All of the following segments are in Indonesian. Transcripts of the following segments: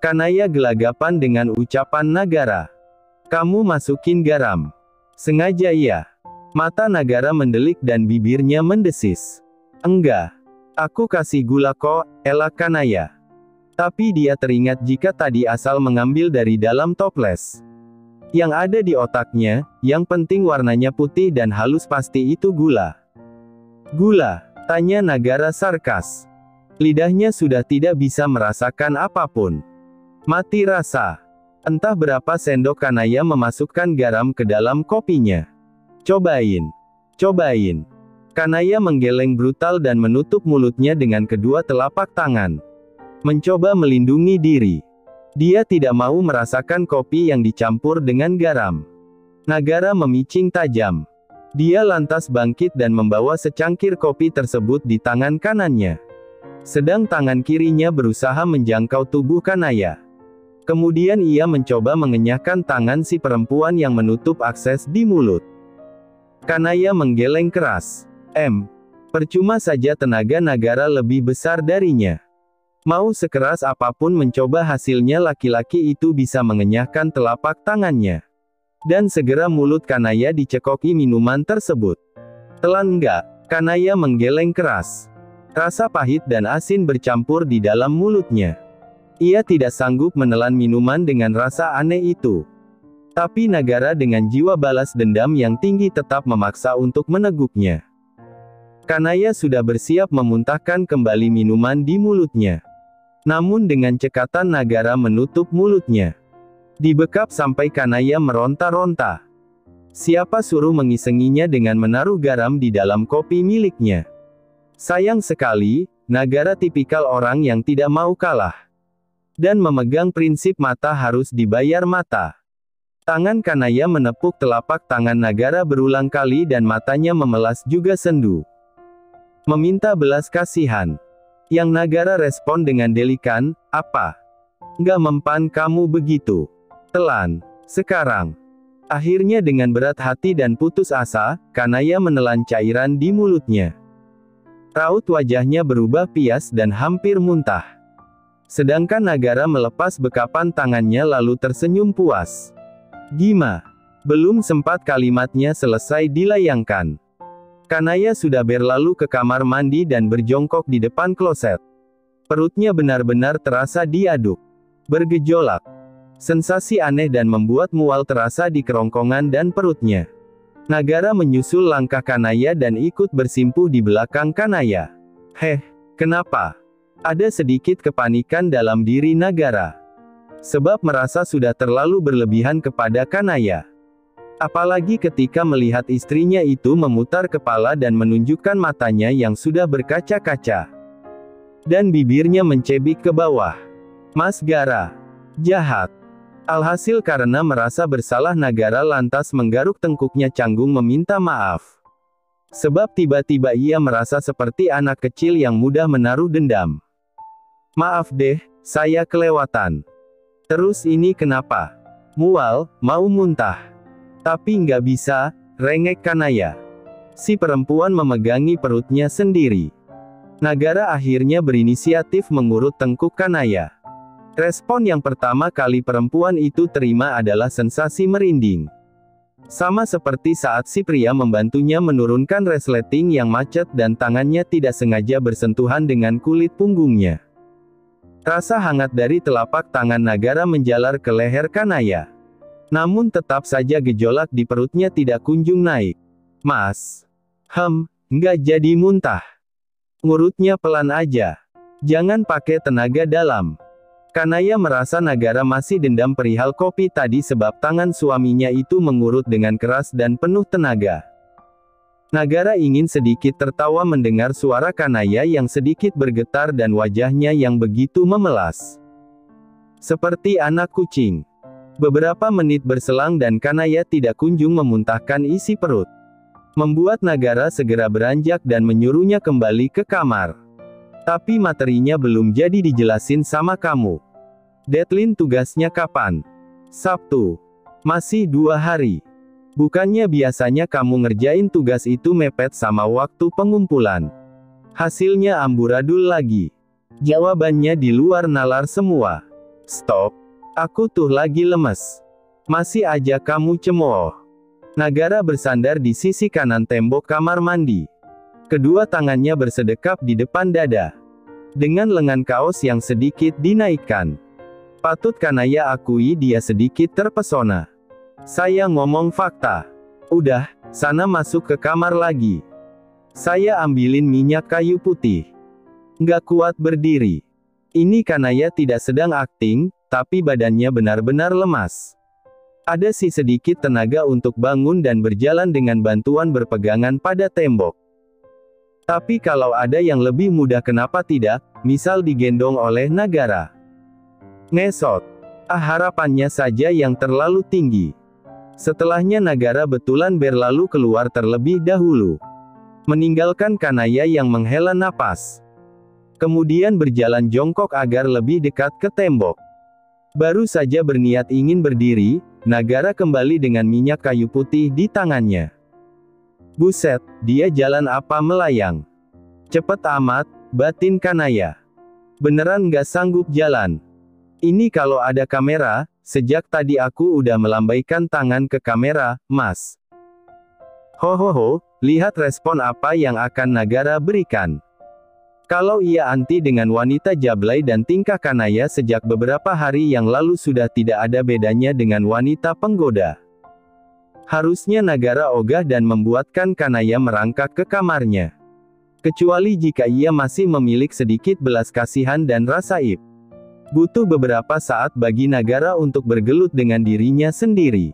Kanaya gelagapan dengan ucapan Nagara. Kamu masukin garam. Sengaja iya. Mata Nagara mendelik dan bibirnya mendesis. Enggak. Aku kasih gula kok, elak Kanaya. Tapi dia teringat jika tadi asal mengambil dari dalam toples. Yang ada di otaknya, yang penting warnanya putih dan halus pasti itu gula. Gula? Tanya Nagara sarkas. Lidahnya sudah tidak bisa merasakan apapun. Mati rasa. Entah berapa sendok Kanaya memasukkan garam ke dalam kopinya. Cobain. Cobain. Kanaya menggeleng brutal dan menutup mulutnya dengan kedua telapak tangan. Mencoba melindungi diri. Dia tidak mau merasakan kopi yang dicampur dengan garam. Nagara memicing tajam. Dia lantas bangkit dan membawa secangkir kopi tersebut di tangan kanannya. Sedang tangan kirinya berusaha menjangkau tubuh Kanaya. Kemudian ia mencoba mengenyahkan tangan si perempuan yang menutup akses di mulut. Kanaya menggeleng keras. Percuma saja tenaga Nagara lebih besar darinya. Mau sekeras apapun mencoba hasilnya laki-laki itu bisa mengenyahkan telapak tangannya. Dan segera mulut Kanaya dicekoki minuman tersebut. Telan enggak? Kanaya menggeleng keras. Rasa pahit dan asin bercampur di dalam mulutnya. Ia tidak sanggup menelan minuman dengan rasa aneh itu. Tapi Nagara dengan jiwa balas dendam yang tinggi tetap memaksa untuk meneguknya. Kanaya sudah bersiap memuntahkan kembali minuman di mulutnya. Namun dengan cekatan Nagara menutup mulutnya. Dibekap sampai Kanaya meronta-ronta. Siapa suruh mengisenginya dengan menaruh garam di dalam kopi miliknya? Sayang sekali, Nagara tipikal orang yang tidak mau kalah. Dan memegang prinsip mata harus dibayar mata. Tangan Kanaya menepuk telapak tangan Nagara berulang kali dan matanya memelas juga sendu. Meminta belas kasihan. Yang Nagara respon dengan delikan, apa? Nggak mempan kamu begitu. Telan. Sekarang. Akhirnya dengan berat hati dan putus asa, Kanaya menelan cairan di mulutnya. Raut wajahnya berubah pias dan hampir muntah. Sedangkan Nagara melepas bekapan tangannya lalu tersenyum puas. Gima. Belum sempat kalimatnya selesai dilayangkan. Kanaya sudah berlalu ke kamar mandi dan berjongkok di depan kloset. Perutnya benar-benar terasa diaduk. Bergejolak. Sensasi aneh dan membuat mual terasa di kerongkongan dan perutnya. Nagara menyusul langkah Kanaya dan ikut bersimpuh di belakang Kanaya. Kenapa? Ada sedikit kepanikan dalam diri Nagara. Sebab merasa sudah terlalu berlebihan kepada Kanaya. Apalagi ketika melihat istrinya itu memutar kepala dan menunjukkan matanya yang sudah berkaca-kaca. Dan bibirnya mencebik ke bawah. Mas Gara. Jahat. Alhasil karena merasa bersalah Nagara lantas menggaruk tengkuknya canggung meminta maaf. Sebab tiba-tiba ia merasa seperti anak kecil yang mudah menaruh dendam. Maaf deh, saya kelewatan. Terus ini kenapa? Mual, mau muntah. Tapi nggak bisa, rengek Kanaya. Si perempuan memegangi perutnya sendiri. Nagara akhirnya berinisiatif mengurut tengkuk Kanaya. Respon yang pertama kali perempuan itu terima adalah sensasi merinding. Sama seperti saat si pria membantunya menurunkan resleting yang macet dan tangannya tidak sengaja bersentuhan dengan kulit punggungnya. Rasa hangat dari telapak tangan Nagara menjalar ke leher Kanaya. Namun tetap saja gejolak di perutnya tidak kunjung naik. Mas. Nggak jadi muntah. Ngurutnya pelan aja. Jangan pakai tenaga dalam. Kanaya merasa Nagara masih dendam perihal kopi tadi sebab tangan suaminya itu mengurut dengan keras dan penuh tenaga. Nagara ingin sedikit tertawa mendengar suara Kanaya yang sedikit bergetar dan wajahnya yang begitu memelas. Seperti anak kucing. Beberapa menit berselang dan Kanaya tidak kunjung memuntahkan isi perut. Membuat Nagara segera beranjak dan menyuruhnya kembali ke kamar. Tapi materinya belum jadi dijelasin sama kamu. Deadline tugasnya kapan? Sabtu. Masih 2 hari. Bukannya biasanya kamu ngerjain tugas itu mepet sama waktu pengumpulan. Hasilnya amburadul lagi. Jawabannya di luar nalar semua. Stop. Aku tuh lagi lemes. Masih aja kamu cemooh. Nagara bersandar di sisi kanan tembok kamar mandi. Kedua tangannya bersedekap di depan dada. Dengan lengan kaos yang sedikit dinaikkan. Patut Kanaya akui dia sedikit terpesona. Saya ngomong fakta. Udah, sana masuk ke kamar lagi. Saya ambilin minyak kayu putih. Nggak kuat berdiri. Ini Kanaya tidak sedang akting, tapi badannya benar-benar lemas. Ada sih sedikit tenaga untuk bangun dan berjalan dengan bantuan berpegangan pada tembok. Tapi kalau ada yang lebih mudah kenapa tidak, misal digendong oleh Nagara. Ngesot. Harapannya saja yang terlalu tinggi. Setelahnya Nagara betulan berlalu keluar terlebih dahulu. Meninggalkan Kanaya yang menghela napas. Kemudian berjalan jongkok agar lebih dekat ke tembok. Baru saja berniat ingin berdiri, Nagara kembali dengan minyak kayu putih di tangannya. Buset, dia jalan apa melayang. Cepet amat, batin Kanaya. Beneran nggak sanggup jalan. Ini kalau ada kamera, sejak tadi aku udah melambaikan tangan ke kamera, Mas. Hohoho, lihat respon apa yang akan Nagara berikan. Kalau ia anti dengan wanita jablay dan tingkah Kanaya sejak beberapa hari yang lalu sudah tidak ada bedanya dengan wanita penggoda. Harusnya Nagara ogah dan membuatkan Kanaya merangkak ke kamarnya. Kecuali jika ia masih memiliki sedikit belas kasihan dan rasa ib. Butuh beberapa saat bagi Nagara untuk bergelut dengan dirinya sendiri.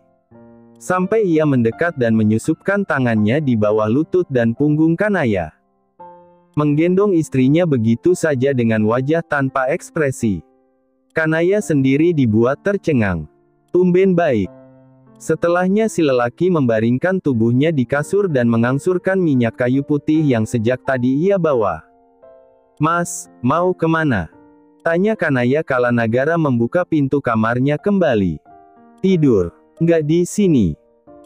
Sampai ia mendekat dan menyusupkan tangannya di bawah lutut dan punggung Kanaya. Menggendong istrinya begitu saja dengan wajah tanpa ekspresi. Kanaya sendiri dibuat tercengang. Tumben baik. Setelahnya si lelaki membaringkan tubuhnya di kasur dan mengangsurkan minyak kayu putih yang sejak tadi ia bawa. Mas, mau kemana? Tanya Kanaya kala Nagara membuka pintu kamarnya kembali. Tidur. Nggak di sini.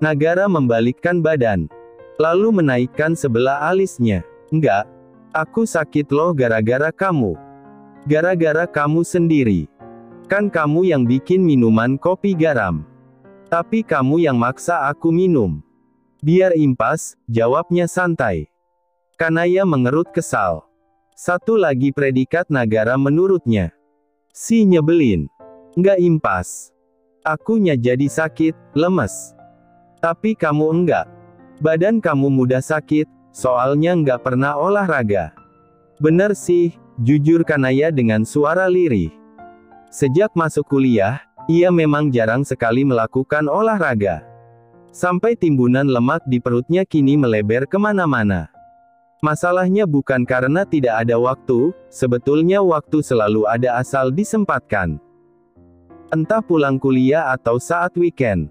Nagara membalikkan badan. Lalu menaikkan sebelah alisnya. Enggak. Aku sakit loh gara-gara kamu. Gara-gara kamu sendiri. Kan kamu yang bikin minuman kopi garam. Tapi kamu yang maksa aku minum. Biar impas, jawabnya santai. Kanaya mengerut kesal. Satu lagi predikat Nagara menurutnya. Si nyebelin. Nggak impas. Akunya jadi sakit, lemes. Tapi kamu enggak. Badan kamu mudah sakit, soalnya nggak pernah olahraga. Bener sih, jujur Kanaya dengan suara lirih. Sejak masuk kuliah, ia memang jarang sekali melakukan olahraga. Sampai timbunan lemak di perutnya kini melebar kemana-mana. Masalahnya bukan karena tidak ada waktu, sebetulnya waktu selalu ada asal disempatkan. Entah pulang kuliah atau saat weekend.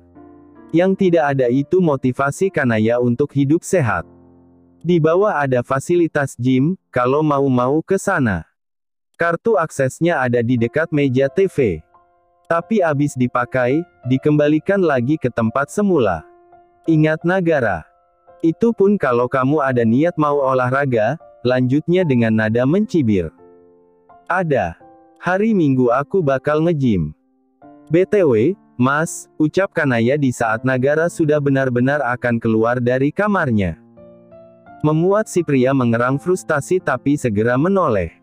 Yang tidak ada itu motivasi Kanaya untuk hidup sehat. Di bawah ada fasilitas gym, kalau mau ke sana. Kartu aksesnya ada di dekat meja TV. Tapi abis dipakai, dikembalikan lagi ke tempat semula. Ingat Nagara. Itu pun kalau kamu ada niat mau olahraga, lanjutnya dengan nada mencibir. Ada. Hari Minggu aku bakal nge-gym. BTW, Mas, ucap Kanaya di saat Nagara sudah benar-benar akan keluar dari kamarnya. Memuat si pria mengerang frustasi tapi segera menoleh.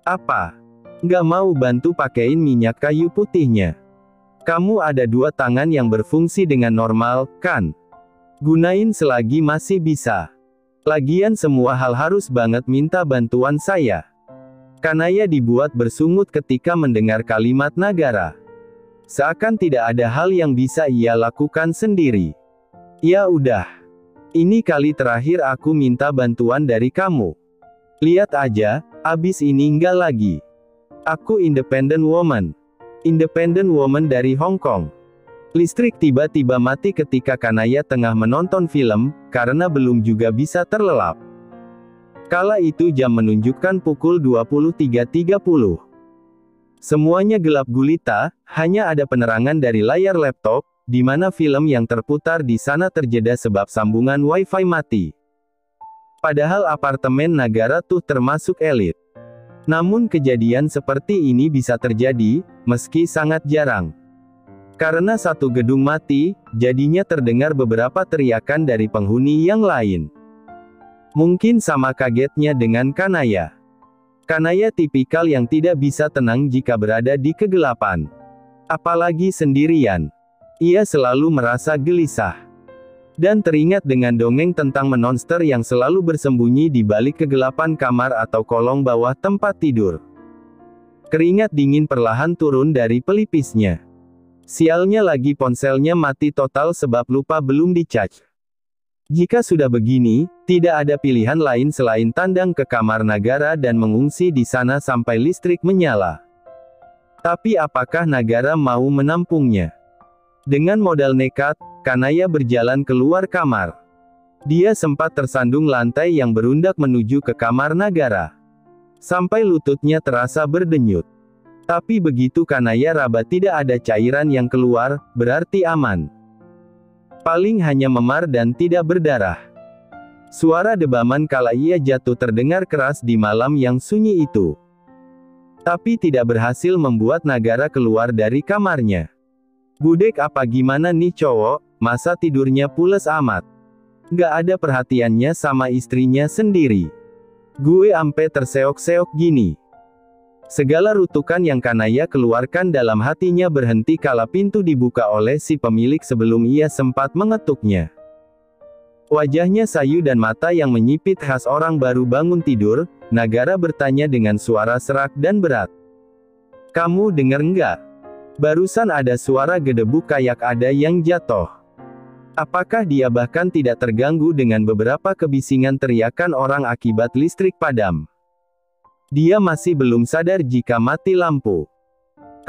Apa? Nggak mau bantu pakein minyak kayu putihnya? Kamu ada dua tangan yang berfungsi dengan normal, kan? Gunain selagi masih bisa. Lagian semua hal harus banget minta bantuan saya. Kanaya dibuat bersungut ketika mendengar kalimat Nagara. Seakan tidak ada hal yang bisa ia lakukan sendiri. Ya udah. Ini kali terakhir aku minta bantuan dari kamu. Lihat aja, abis ini nggak lagi. Aku independent woman. Independent woman dari Hong Kong. Listrik tiba-tiba mati ketika Kanaya tengah menonton film, karena belum juga bisa terlelap. Kala itu jam menunjukkan pukul 23.30. Semuanya gelap gulita, hanya ada penerangan dari layar laptop, di mana film yang terputar di sana terjeda sebab sambungan wifi mati. Padahal apartemen Nagara tuh termasuk elit. Namun kejadian seperti ini bisa terjadi, meski sangat jarang. Karena satu gedung mati, jadinya terdengar beberapa teriakan dari penghuni yang lain. Mungkin sama kagetnya dengan Kanaya. Kanaya tipikal yang tidak bisa tenang jika berada di kegelapan. Apalagi sendirian. Ia selalu merasa gelisah. Dan teringat dengan dongeng tentang monster yang selalu bersembunyi di balik kegelapan kamar atau kolong bawah tempat tidur. Keringat dingin perlahan turun dari pelipisnya. Sialnya lagi ponselnya mati total sebab lupa belum di-charge. Jika sudah begini, tidak ada pilihan lain selain tandang ke kamar Nagara dan mengungsi di sana sampai listrik menyala. Tapi apakah Nagara mau menampungnya? Dengan modal nekat, Kanaya berjalan keluar kamar. Dia sempat tersandung lantai yang berundak menuju ke kamar Nagara. Sampai lututnya terasa berdenyut. Tapi begitu Kanaya raba tidak ada cairan yang keluar, berarti aman. Paling hanya memar dan tidak berdarah. Suara debaman kala ia jatuh terdengar keras di malam yang sunyi itu. Tapi tidak berhasil membuat Nagara keluar dari kamarnya. Budek apa gimana nih cowok, masa tidurnya pules amat. Gak ada perhatiannya sama istrinya sendiri. Gue ampe terseok-seok gini. Segala rutukan yang Kanaya keluarkan dalam hatinya berhenti kala pintu dibuka oleh si pemilik sebelum ia sempat mengetuknya. Wajahnya sayu dan mata yang menyipit khas orang baru bangun tidur, Nagara bertanya dengan suara serak dan berat. Kamu denger nggak? Barusan ada suara gedebuk kayak ada yang jatuh. Apakah dia bahkan tidak terganggu dengan beberapa kebisingan teriakan orang akibat listrik padam? Dia masih belum sadar jika mati lampu.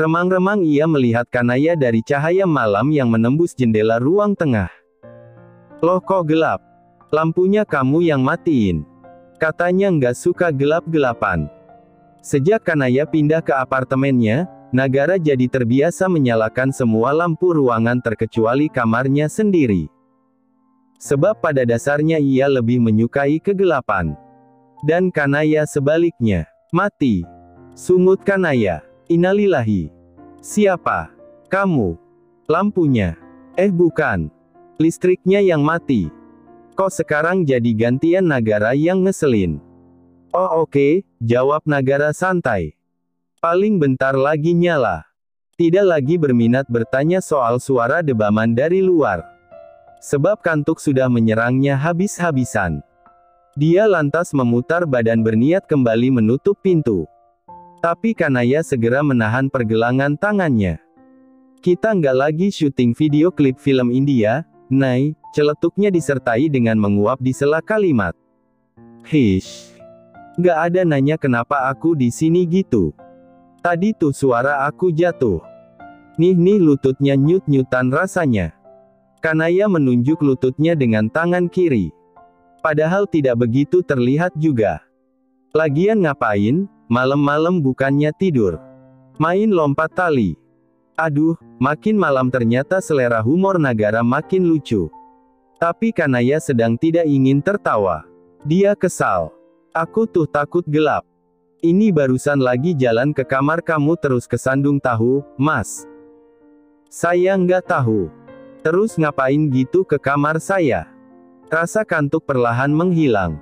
Remang-remang ia melihat Kanaya dari cahaya malam yang menembus jendela ruang tengah. Loh kok gelap? Lampunya kamu yang matiin. Katanya nggak suka gelap-gelapan. Sejak Kanaya pindah ke apartemennya, Nagara jadi terbiasa menyalakan semua lampu ruangan terkecuali kamarnya sendiri. Sebab pada dasarnya ia lebih menyukai kegelapan. Dan Kanaya sebaliknya. Mati. Sungut Kanaya. Innalillahi. Siapa? Kamu. Lampunya. Bukan. Listriknya yang mati. Kok sekarang jadi gantian Nagara yang ngeselin? Oh oke, jawab Nagara santai. Paling bentar lagi nyala. Tidak lagi berminat bertanya soal suara debaman dari luar. Sebab kantuk sudah menyerangnya habis-habisan. Dia lantas memutar badan berniat kembali menutup pintu. Tapi Kanaya segera menahan pergelangan tangannya. Kita nggak lagi syuting video klip film India, Nay, celetuknya disertai dengan menguap di sela kalimat. Hish. Nggak ada nanya kenapa aku di sini gitu. Tadi tuh suara aku jatuh. Nih lututnya nyut-nyutan rasanya. Kanaya menunjuk lututnya dengan tangan kiri. Padahal tidak begitu terlihat juga. Lagian ngapain, malam-malam bukannya tidur. Main lompat tali. Aduh, makin malam ternyata selera humor Nagara makin lucu. Tapi Kanaya sedang tidak ingin tertawa. Dia kesal. Aku tuh takut gelap. Ini barusan lagi jalan ke kamar kamu terus kesandung tahu, Mas. Saya nggak tahu. Terus ngapain gitu ke kamar saya? Rasa kantuk perlahan menghilang.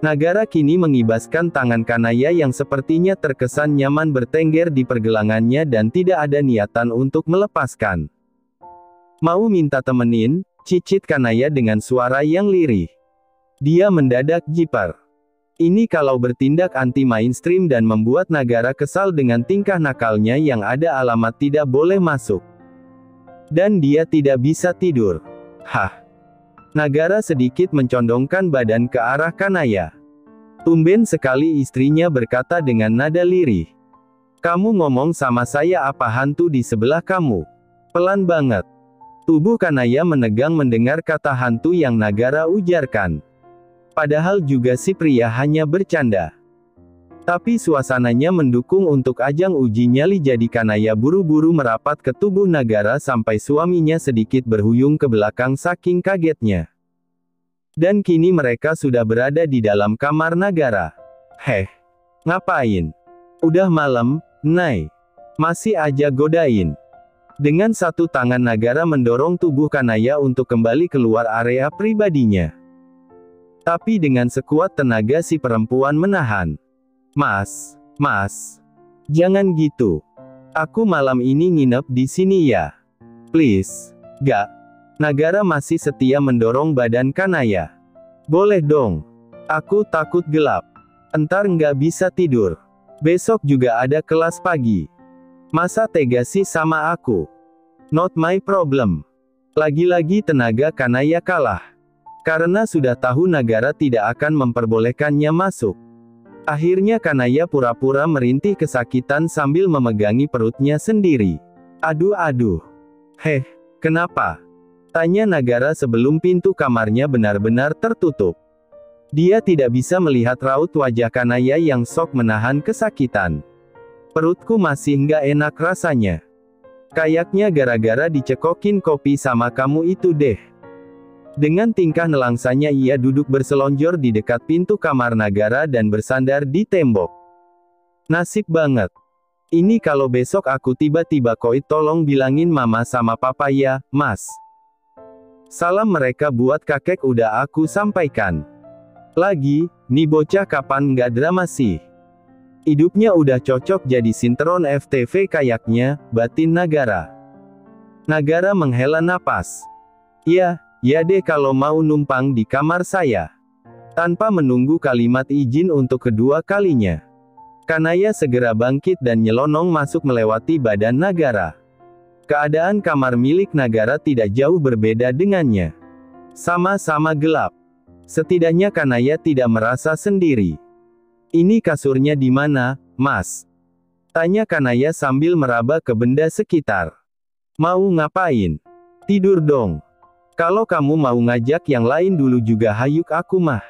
Nagara kini mengibaskan tangan Kanaya yang sepertinya terkesan nyaman bertengger di pergelangannya dan tidak ada niatan untuk melepaskan. Mau minta temenin? Cicit Kanaya dengan suara yang lirih. Dia mendadak jipar. Ini kalau bertindak anti-mainstream dan membuat Nagara kesal dengan tingkah nakalnya yang ada alamat tidak boleh masuk. Dan dia tidak bisa tidur. Hah. Nagara sedikit mencondongkan badan ke arah Kanaya. Tumben sekali istrinya berkata dengan nada lirih. Kamu ngomong sama saya apa hantu di sebelah kamu? Pelan banget. Tubuh Kanaya menegang mendengar kata hantu yang Nagara ujarkan. Padahal juga si pria hanya bercanda. Tapi suasananya mendukung untuk ajang uji nyali jadi Kanaya buru-buru merapat ke tubuh Nagara sampai suaminya sedikit berhuyung ke belakang saking kagetnya. Dan kini mereka sudah berada di dalam kamar Nagara. Heh. Ngapain? Udah malam, Nay. Masih aja godain. Dengan satu tangan Nagara mendorong tubuh Kanaya untuk kembali keluar area pribadinya. Tapi dengan sekuat tenaga si perempuan menahan. Mas, jangan gitu. Aku malam ini nginep di sini ya. Please. Gak. Nagara masih setia mendorong badan Kanaya. Boleh dong. Aku takut gelap. Entar nggak bisa tidur. Besok juga ada kelas pagi. Masa tega sih sama aku? Not my problem. Lagi-lagi tenaga Kanaya kalah. Karena sudah tahu Nagara tidak akan memperbolehkannya masuk. Akhirnya Kanaya pura-pura merintih kesakitan sambil memegangi perutnya sendiri. Aduh. Heh, kenapa? Tanya Nagara sebelum pintu kamarnya benar-benar tertutup. Dia tidak bisa melihat raut wajah Kanaya yang sok menahan kesakitan. Perutku masih nggak enak rasanya. Kayaknya gara-gara dicekokin kopi sama kamu itu deh. Dengan tingkah nelangsanya ia duduk berselonjor di dekat pintu kamar Nagara dan bersandar di tembok. Nasib banget. Ini kalau besok aku tiba-tiba koit tolong bilangin mama sama papa ya, mas. Salam mereka buat kakek udah aku sampaikan. Lagi, nih bocah kapan nggak drama sih? Hidupnya udah cocok jadi sinetron FTV kayaknya, batin Nagara. Nagara menghela napas. Ya deh kalau mau numpang di kamar saya. Tanpa menunggu kalimat izin untuk kedua kalinya. Kanaya segera bangkit dan nyelonong masuk melewati badan Nagara. Keadaan kamar milik Nagara tidak jauh berbeda dengannya. Sama-sama gelap. Setidaknya Kanaya tidak merasa sendiri. Ini kasurnya di mana, mas? Tanya Kanaya sambil meraba ke benda sekitar. Mau ngapain? Tidur dong. Kalau kamu mau ngajak yang lain dulu juga hayuk aku mah.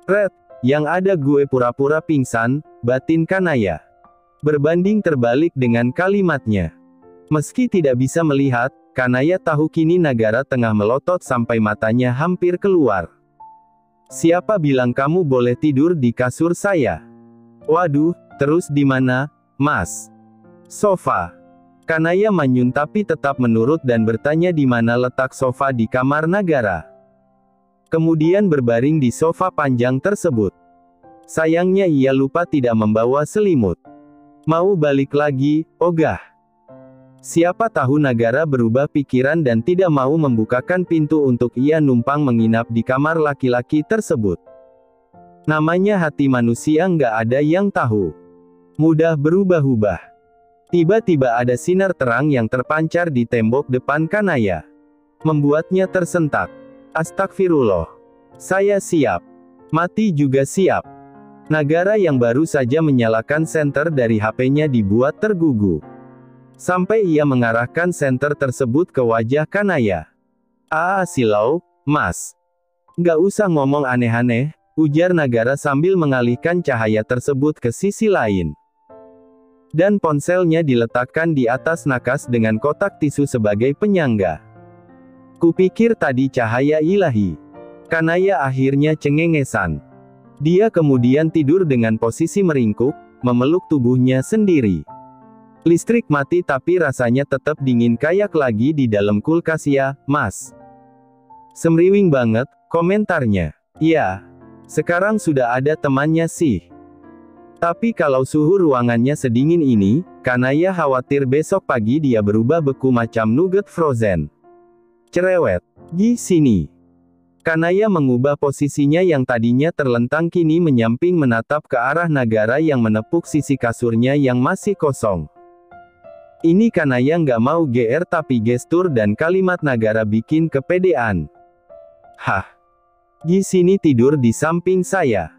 Red, yang ada gue pura-pura pingsan, batin Kanaya. Berbanding terbalik dengan kalimatnya. Meski tidak bisa melihat, Kanaya tahu kini Nagara tengah melotot sampai matanya hampir keluar. Siapa bilang kamu boleh tidur di kasur saya? Waduh, terus di mana, mas? Sofa. Kanaya manyun tapi tetap menurut dan bertanya di mana letak sofa di kamar Nagara. Kemudian berbaring di sofa panjang tersebut. Sayangnya ia lupa tidak membawa selimut. Mau balik lagi, ogah. Siapa tahu Nagara berubah pikiran dan tidak mau membukakan pintu untuk ia numpang menginap di kamar laki-laki tersebut. Namanya hati manusia nggak ada yang tahu. Mudah berubah-ubah. Tiba-tiba ada sinar terang yang terpancar di tembok depan Kanaya. Membuatnya tersentak. Astagfirullah. Saya siap. Mati juga siap. Nagara yang baru saja menyalakan senter dari HP-nya dibuat tergugu. Sampai ia mengarahkan senter tersebut ke wajah Kanaya. Silau, mas. Nggak usah ngomong aneh-aneh, ujar Nagara sambil mengalihkan cahaya tersebut ke sisi lain. Dan ponselnya diletakkan di atas nakas dengan kotak tisu sebagai penyangga. Kupikir tadi cahaya ilahi. Kanaya akhirnya cengengesan. Dia kemudian tidur dengan posisi meringkuk, memeluk tubuhnya sendiri. Listrik mati tapi rasanya tetap dingin kayak lagi di dalam kulkas ya, mas. Semriwing banget, komentarnya. Ya, sekarang sudah ada temannya sih. Tapi kalau suhu ruangannya sedingin ini, Kanaya khawatir besok pagi dia berubah beku macam nugget frozen. Cerewet. Di sini. Kanaya mengubah posisinya yang tadinya terlentang kini menyamping menatap ke arah Nagara yang menepuk sisi kasurnya yang masih kosong. Ini Kanaya nggak mau GR tapi gestur dan kalimat Nagara bikin kepedean. Hah? Di sini tidur di samping saya.